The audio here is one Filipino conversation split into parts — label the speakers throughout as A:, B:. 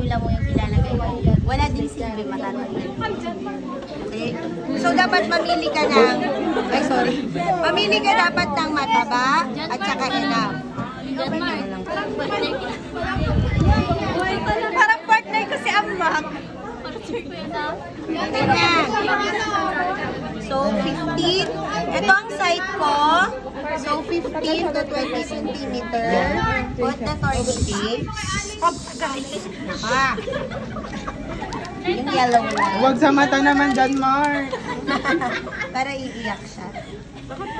A: formula mo yung ilalagay mo. Wala ding silbi, matatanggal. Okay? So, dapat mamili ka ng, mamili ka dapat ng mataba at saka enough.
B: Parang partner ko si Amak.
A: Okay na. So, 15. Ito ang side ko. So, 15 to 20 centimeter. Put the tornillo. Yung yellow lang.
C: Huwag sa mata naman dyan, Mark.
A: Para iiyak siya.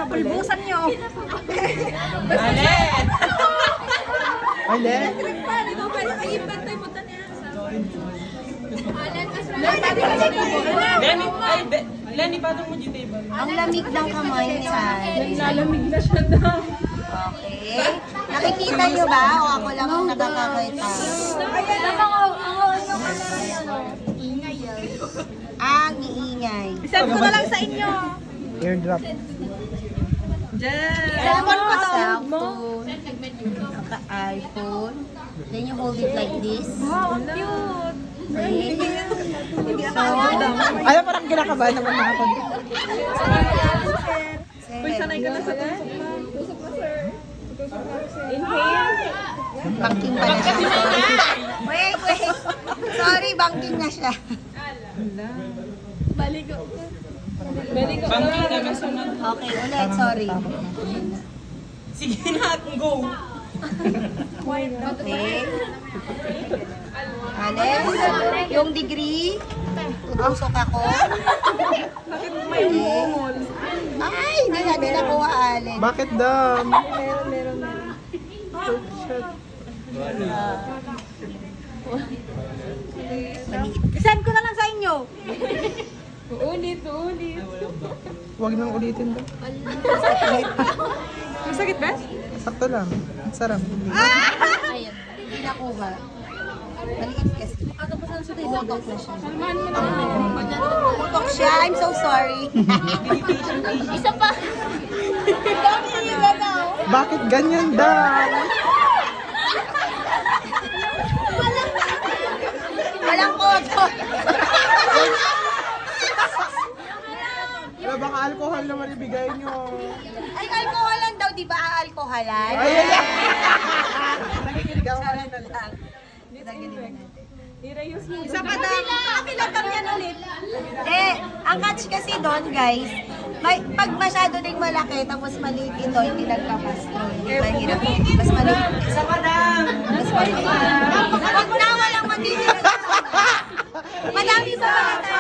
B: Pulbusan nyo.
C: Ale.
D: Lenny, paano mo dito iba?
A: Ang lamig ng kamay ni Ay.
D: Lalamig na siya daw.
A: Okay. Nakikita niyo ba? O ako lang ang nakakakita? Ang iingay.
B: Send ko na lang sa inyo.
C: Airdrop.
B: Cellphone ko to.
A: Cellphone. Naka-iPhone. Then you hold it like this.
B: Wow, cute.
A: Okay. So,
C: Alam, parang kinakabahan naman na ako.
B: Sanay ka na sa tusok na, sir.
A: banking pa na siya. Wait. Sorry, banking na siya.
D: Bangking naman sunod.
A: Okay, ulit. Sorry.
D: Sige na, go.
A: Okay. Alex, yung degree, tutusok ako. Okay. Ay, hindi na kuha, Alex.
C: Bakit daw?
B: Send ko na lang sa inyo.
D: Uulit.
C: Huwag nang ulitin daw.
B: Masakit ba?
C: Sakto lang. Ang sarap.
A: Ayun, hindi nakuha. Maliit kasi. Pumutok na siya. Pumutok siya. I'm so sorry. Isa pa.
C: Bakit ganyan daw?
A: Walang koto.
C: Wala, baka alcohol naman ibigay nyo.
A: Ay, alkoholan daw, di ba? Alkoholan?
C: Ay. Nakikinig ako kanina lang.
B: Isa pa daw. Pakilatang yan ulit.
A: Ang catch kasi doon, guys, pag masyado ding malaki, tapos maliit ito, hindi nagpapastrol. Mahirap. Mas maliit. Isa pa daw. Mas maliit. Wag na, walang matitira. Madami pa pala tayo.